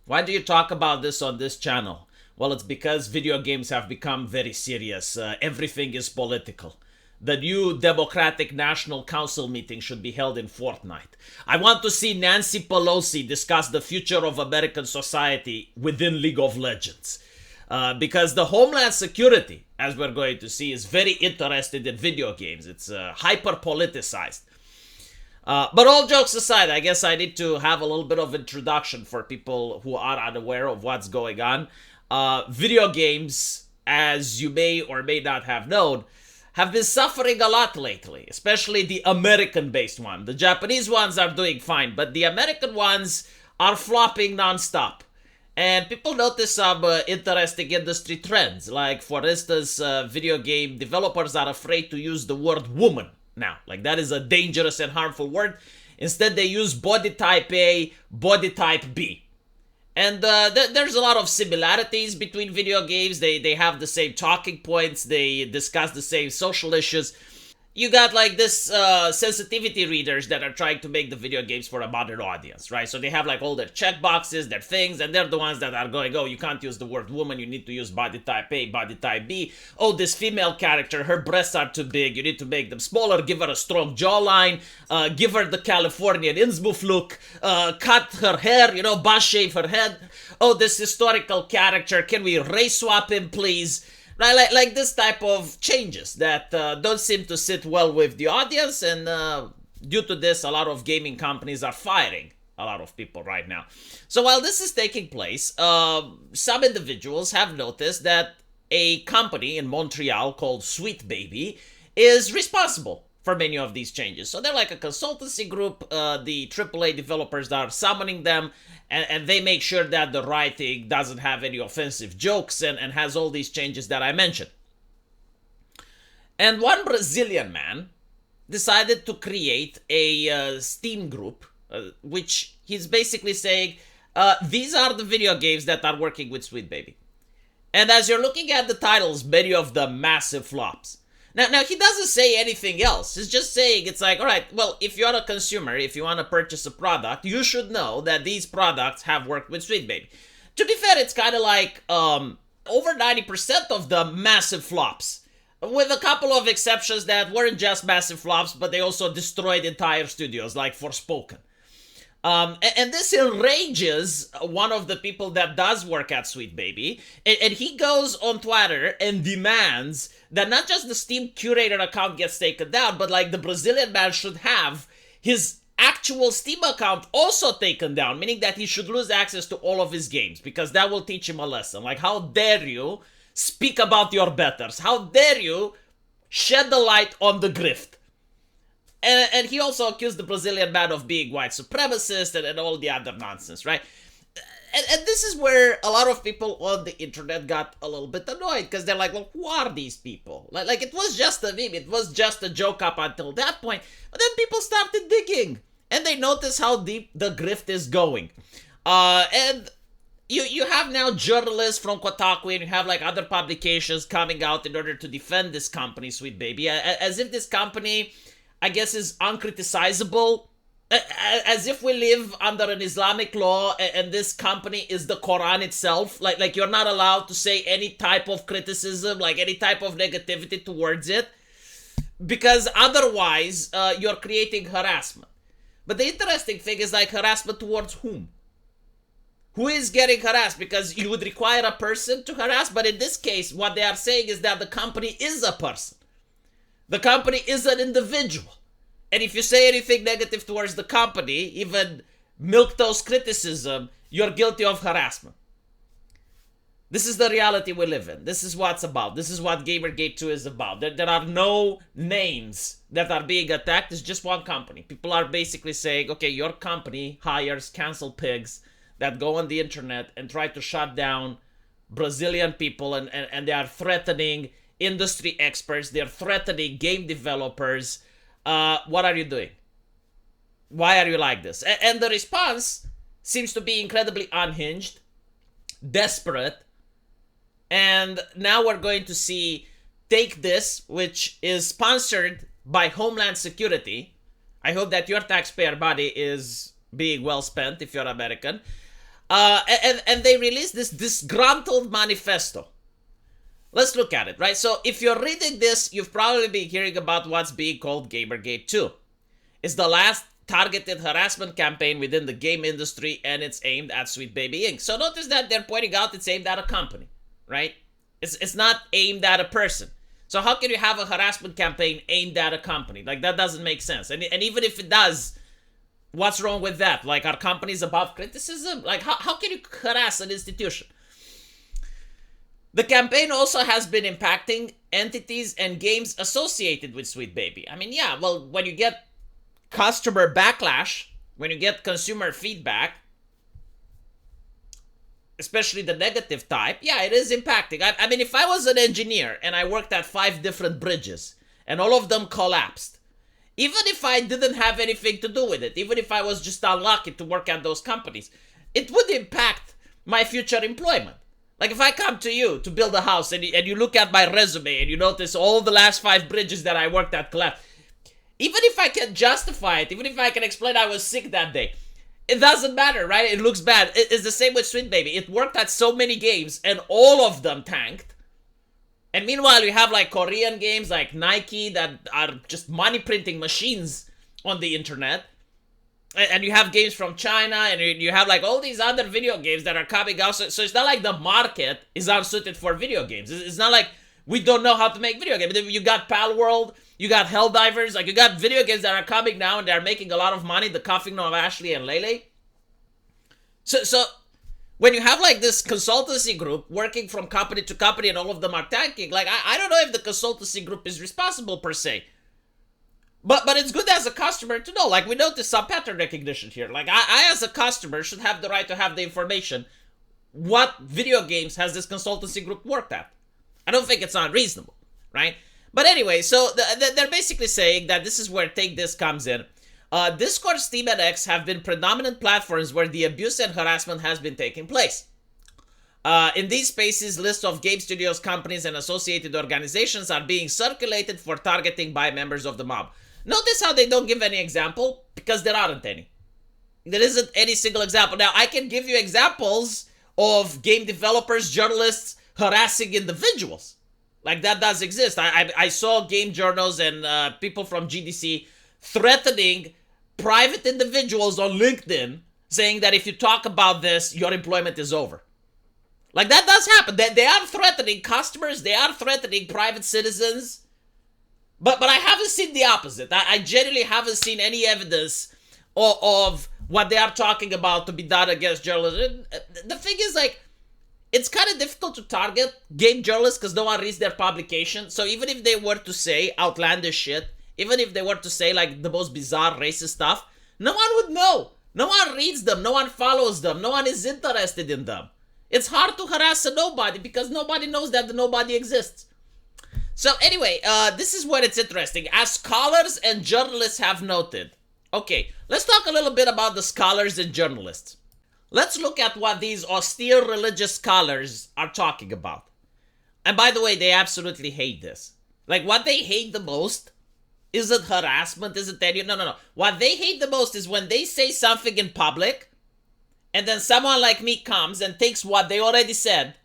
Why do you talk about this on this channel? Well, it's because video games have become very serious. Everything is political. The new Democratic National Council meeting should be held in fortnight. I want to see Nancy Pelosi discuss the future of American society within League of Legends. Because the Homeland Security, as we're going to see, is very interested in video games. It's hyper politicized. But all jokes aside, I guess I need to have a little bit of introduction for people who are unaware of what's going on. Video games, as you may or may not have known, have been suffering a lot lately, especially the American-based one. The Japanese ones are doing fine, but the American ones are flopping non-stop. And people notice some interesting industry trends, like, for instance, video game developers are afraid to use the word woman now. Like, that is a dangerous and harmful word. Instead, they use body type A, body type B. And there's a lot of similarities between video games. They have the same talking points. They discuss the same social issues. You got like this sensitivity readers that are trying to make the video games for a modern audience, right? So they have like all their checkboxes, their things, and they're the ones that are going, oh, you can't use the word woman, you need to use body type A, body type B. Oh, this female character, her breasts are too big, you need to make them smaller, give her a strong jawline, give her the Californian Innsbruck look, cut her hair, buzz shave her head. Oh, this historical character, can we race swap him, please? Right, like this type of changes that don't seem to sit well with the audience, and due to this, a lot of gaming companies are firing a lot of people right now. So while this is taking place, some individuals have noticed that a company in Montreal called Sweet Baby is responsible for many of these changes. So they're like a consultancy group. The AAA developers are summoning them, and they make sure that the writing doesn't have any offensive jokes and has all these changes that I mentioned. And one Brazilian man decided to create a Steam group, which he's basically saying, these are the video games that are working with Sweet Baby. And as you're looking at the titles, many of them massive flops. Now, he doesn't say anything else. He's just saying, it's like, all right, well, if you're a consumer, if you want to purchase a product, you should know that these products have worked with Sweet Baby. To be fair, it's kind of like over 90% of the massive flops, with a couple of exceptions that weren't just massive flops, but they also destroyed entire studios, like Forspoken. And this enrages one of the people that does work at Sweet Baby, and he goes on Twitter and demands that not just the Steam curator account gets taken down, but like the Brazilian man should have his actual Steam account also taken down, meaning that he should lose access to all of his games, because that will teach him a lesson. Like, how dare you speak about your betters? How dare you shed the light on the grift? And he also accused the Brazilian man of being white supremacist and all the other nonsense, right? And this is where a lot of people on the internet got a little bit annoyed, because they're like, well, who are these people? Like, it was just a meme, it was just a joke up until that point. But then people started digging, and they noticed how deep the grift is going. And you have now journalists from Kotaku, and you have like other publications coming out in order to defend this company, Sweet Baby, as if this company, I guess, is uncriticizable, as if we live under an Islamic law and this company is the Quran itself. Like you're not allowed to say any type of criticism, like any type of negativity towards it, because otherwise you're creating harassment. But the interesting thing is, like, harassment towards whom? Who is getting harassed? Because you would require a person to harass, but in this case, what they are saying is that the company is a person. The company is an individual. And if you say anything negative towards the company, even milquetoast criticism, you're guilty of harassment. This is the reality we live in. This is what it's about. This is what Gamergate 2 is about. There are no names that are being attacked. It's just one company. People are basically saying, okay, your company hires cancel pigs that go on the internet and try to shut down Brazilian people, and they are threatening industry experts, they're threatening game developers. What are you doing? Why are you like this? And the response seems to be incredibly unhinged, desperate, and now we're going to see Take This, which is sponsored by Homeland Security. I hope that your taxpayer money is being well spent if you're American. And they released this disgruntled manifesto. Let's look at it, right? So if you're reading this, you've probably been hearing about what's being called Gamergate 2. It's the last targeted harassment campaign within the game industry, and it's aimed at Sweet Baby Inc. So notice that they're pointing out it's aimed at a company, right? It's not aimed at a person. So how can you have a harassment campaign aimed at a company? Like, that doesn't make sense. And even if it does, what's wrong with that? Like, are companies above criticism? Like, how can you harass an institution? The campaign also has been impacting entities and games associated with Sweet Baby. I mean, yeah, well, when you get customer backlash, when you get consumer feedback, especially the negative type, yeah, it is impacting. I mean, if I was an engineer and I worked at 5 different bridges and all of them collapsed, even if I didn't have anything to do with it, even if I was just unlucky to work at those companies, it would impact my future employment. Like, if I come to you to build a house and you look at my resume and you notice all the last 5 bridges that I worked at collapsed, even if I can justify it, even if I can explain I was sick that day, it doesn't matter, right? It looks bad. It's the same with Sweet Baby. It worked at so many games and all of them tanked. And meanwhile, you have like Korean games like Nike that are just money printing machines on the internet. And you have games from China, and you have like all these other video games that are coming out. So it's not like the market is unsuited for video games. It's not like we don't know how to make video games. You got Pal World, you got Helldivers, like you got video games that are coming now and they're making a lot of money. The Coughing of Ashley and Lele. So when you have like this consultancy group working from company to company and all of them are tanking, like I don't know if the consultancy group is responsible per se. But it's good as a customer to know. Like, we notice some pattern recognition here. Like, I as a customer should have the right to have the information. What video games has this consultancy group worked at? I don't think it's unreasonable, right? But anyway, so they're basically saying that this is where Take This comes in. Discord, Steam, and X have been predominant platforms where the abuse and harassment has been taking place. In these spaces, lists of game studios, companies, and associated organizations are being circulated for targeting by members of the mob. Notice how they don't give any example, because there aren't any. There isn't any single example. Now, I can give you examples of game developers, journalists harassing individuals. Like, that does exist. I saw game journals and people from GDC threatening private individuals on LinkedIn, saying that if you talk about this, your employment is over. Like, that does happen. They are threatening customers. They are threatening private citizens. But I haven't seen the opposite. I genuinely haven't seen any evidence of what they are talking about to be done against journalists. The thing is, like, it's kind of difficult to target game journalists because no one reads their publication. So even if they were to say outlandish shit, even if they were to say, like, the most bizarre racist stuff, no one would know. No one reads them. No one follows them. No one is interested in them. It's hard to harass a nobody because nobody knows that the nobody exists. So anyway, this is where it's interesting. As scholars and journalists have noted. Okay, let's talk a little bit about the scholars and journalists. Let's look at what these austere religious scholars are talking about. And by the way, they absolutely hate this. Like, what they hate the most isn't harassment, isn't any... No. What they hate the most is when they say something in public, and then someone like me comes and takes what they already said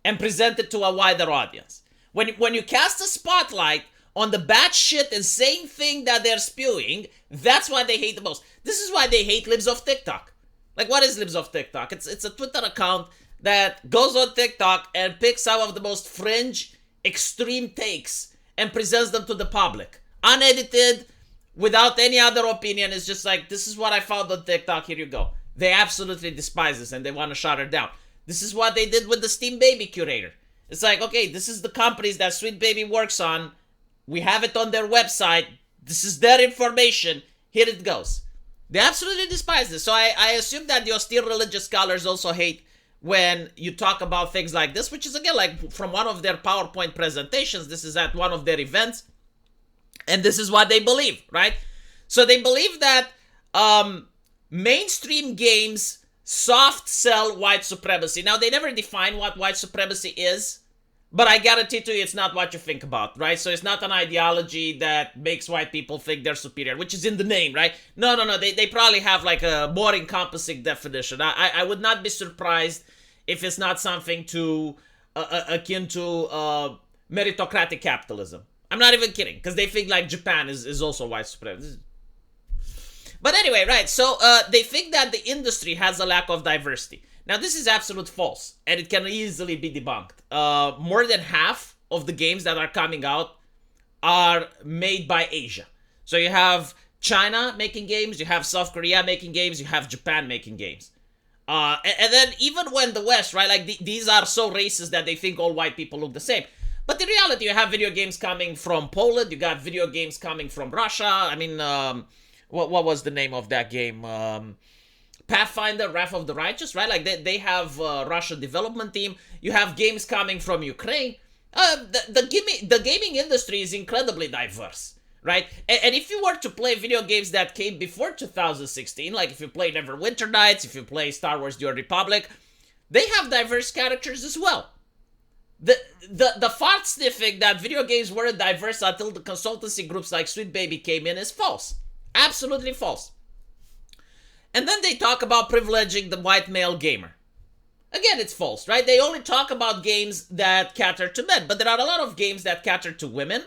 and present it to a wider audience. When you cast a spotlight on the bad shit and same thing that they're spewing, that's why they hate the most. This is why they hate Libs of TikTok. Like, what is Libs of TikTok? It's a Twitter account that goes on TikTok and picks some of the most fringe, extreme takes and presents them to the public. Unedited, without any other opinion. It's just like, this is what I found on TikTok, here you go. They absolutely despise this and they want to shut her down. This is what they did with the Steam Baby curator. It's like, okay, this is the companies that Sweet Baby works on. We have it on their website. This is their information. Here it goes. They absolutely despise this. So I assume that the austere religious scholars also hate when you talk about things like this, which is, again, like from one of their PowerPoint presentations. This is at one of their events. And this is what they believe, right? So they believe that mainstream games soft sell white supremacy. Now, they never define what white supremacy is, But I guarantee to you it's not what you think about, right? So it's not an ideology that makes white people think they're superior, which is in the name, right? No. They probably have like a more encompassing definition. I would not be surprised if it's not something to akin to meritocratic capitalism. I'm not even kidding, because they think like Japan is also white supremacy. But anyway, right, so they think that the industry has a lack of diversity. Now, this is absolute false, and it can easily be debunked. More than half of the games that are coming out are made by Asia. So you have China making games, you have South Korea making games, you have Japan making games. And then even when the West, right, like these are so racist that they think all white people look the same. But in reality, you have video games coming from Poland, you got video games coming from Russia. I mean, what was the name of that game? Pathfinder, Wrath of the Righteous, right? Like they have Russian development team. You have games coming from Ukraine. The gaming industry is incredibly diverse, right? And if you were to play video games that came before 2016, like if you play Neverwinter Nights, if you play Star Wars: The Old Republic, they have diverse characters as well. The fart sniffing that video games weren't diverse until the consultancy groups like Sweet Baby came in is false. Absolutely false. And then they talk about privileging the white male gamer. Again, it's false, right? They only talk about games that cater to men, but there are a lot of games that cater to women,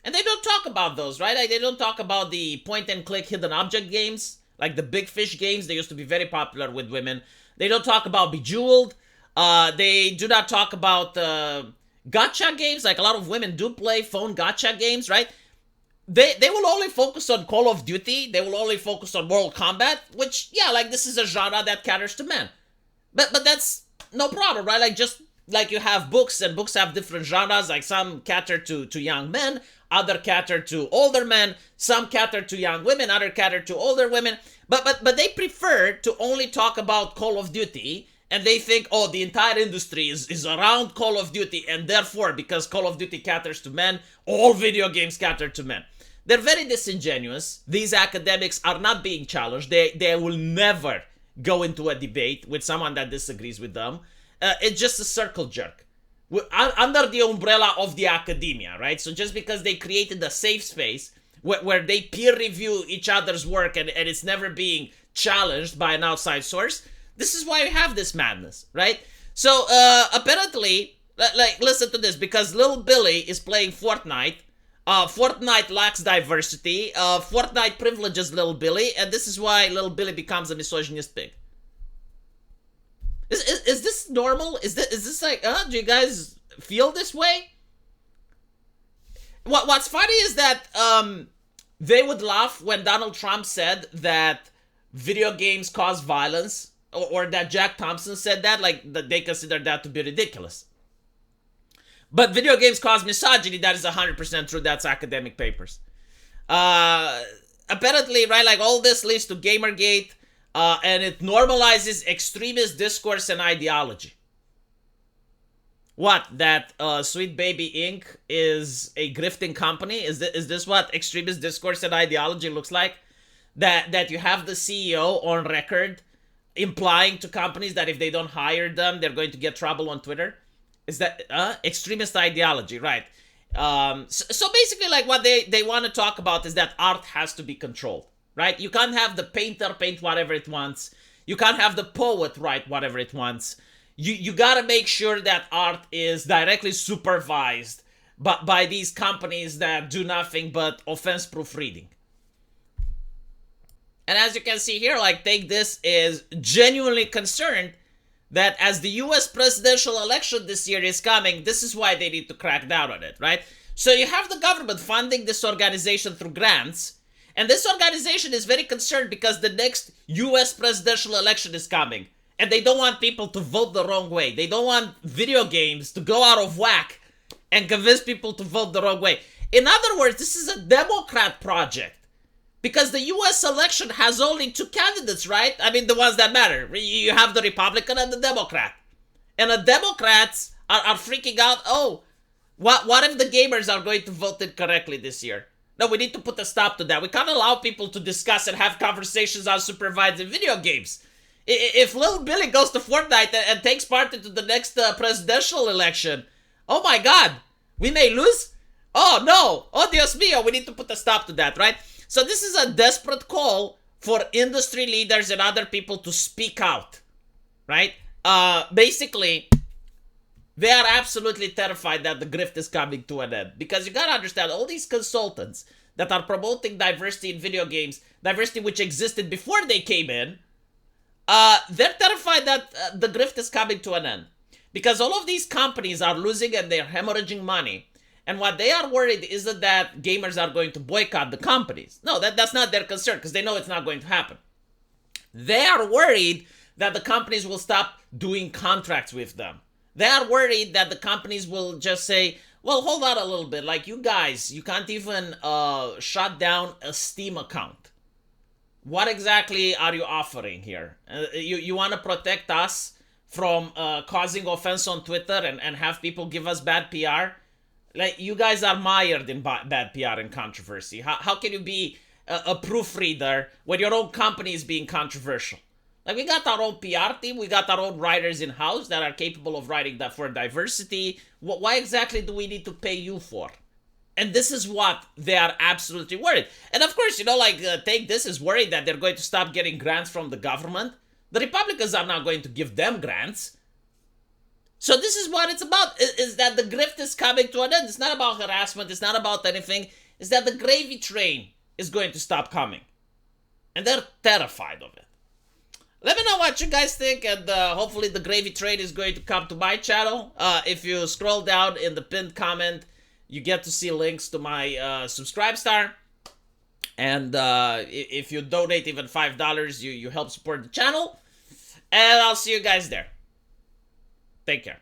and they don't talk about those, right? Like, they don't talk about the point-and-click hidden object games, like the Big Fish games. They used to be very popular with women. They don't talk about Bejeweled. They do not talk about gacha games. Like, a lot of women do play phone gacha games, right? They will only focus on Call of Duty. They will only focus on Mortal Kombat, which, yeah, like, this is a genre that caters to men. But that's no problem, right? Like, just like you have books, and books have different genres. Like, some cater to young men, other cater to older men, some cater to young women, other cater to older women. But they prefer to only talk about Call of Duty, and they think, oh, the entire industry is around Call of Duty, and therefore, because Call of Duty caters to men, all video games cater to men. They're very disingenuous. These academics are not being challenged. They will never go into a debate with someone that disagrees with them. It's just a circle jerk. Under the umbrella of the academia, right? So just because they created a safe space where they peer review each other's work and it's never being challenged by an outside source, this is why we have this madness, right? So apparently, like, listen to this, because Little Billy is playing Fortnite. Fortnite lacks diversity. Fortnite privileges Little Billy, and this is why Little Billy becomes a misogynist pig. Is this normal? Is this like, do you guys feel this way? What's funny is that they would laugh when Donald Trump said that video games cause violence, or that Jack Thompson said that, like, that they consider that to be ridiculous. But video games cause misogyny, that is 100% true. That's academic papers. Apparently, right, like, all this leads to Gamergate, and it normalizes extremist discourse and ideology. What, that Sweet Baby Inc. is a grifting company? Is this what extremist discourse and ideology looks like? That you have the CEO on record implying to companies that if they don't hire them, they're going to get trouble on Twitter? Is that extremist ideology, right? So basically, like, what they want to talk about is that art has to be controlled, right? You can't have the painter paint whatever it wants. You can't have the poet write whatever it wants. You gotta make sure that art is directly supervised by these companies that do nothing but offense-proof reading. And as you can see here, like, Take This is genuinely concerned that as the US presidential election this year is coming, this is why they need to crack down on it, right? So you have the government funding this organization through grants, and this organization is very concerned because the next US presidential election is coming, and they don't want people to vote the wrong way. They don't want video games to go out of whack and convince people to vote the wrong way. In other words, this is a Democrat project. Because the US election has only two candidates, right? I mean, the ones that matter. You have the Republican and the Democrat. And the Democrats are freaking out, oh, what if the gamers are going to vote incorrectly this year? No, we need to put a stop to that. We can't allow people to discuss and have conversations unsupervised in video games. If Little Billy goes to Fortnite and takes part into the next presidential election, Oh my God, we may lose? Oh no, oh Dios mío, we need to put a stop to that, right? So this is a desperate call for industry leaders and other people to speak out, right? Basically, they are absolutely terrified that the grift is coming to an end. Because you gotta understand, all these consultants that are promoting diversity in video games, diversity which existed before they came in, they're terrified that the grift is coming to an end. Because all of these companies are losing and they're hemorrhaging money. And what they are worried isn't that gamers are going to boycott the companies. No, that's not their concern, because they know it's not going to happen. They are worried that the companies will stop doing contracts with them. They are worried that the companies will just say, well, hold on a little bit. Like, you guys, you can't even shut down a Steam account. What exactly are you offering here? You want to protect us from causing offense on Twitter and have people give us bad PR? Like, you guys are mired in bad PR and controversy. How can you be a proofreader when your own company is being controversial? Like, we got our own PR team, we got our own writers in-house that are capable of writing that for diversity. Why exactly do we need to pay you for? And this is what they are absolutely worried. And of course, Take This is worried that they're going to stop getting grants from the government. The Republicans are not going to give them grants. So this is what it's about, is that the grift is coming to an end. It's not about harassment, it's not about anything. It's that the gravy train is going to stop coming. And they're terrified of it. Let me know what you guys think, and hopefully the gravy train is going to come to my channel. If you scroll down in the pinned comment, you get to see links to my subscribe star. And if you donate even $5, you help support the channel. And I'll see you guys there. Take care.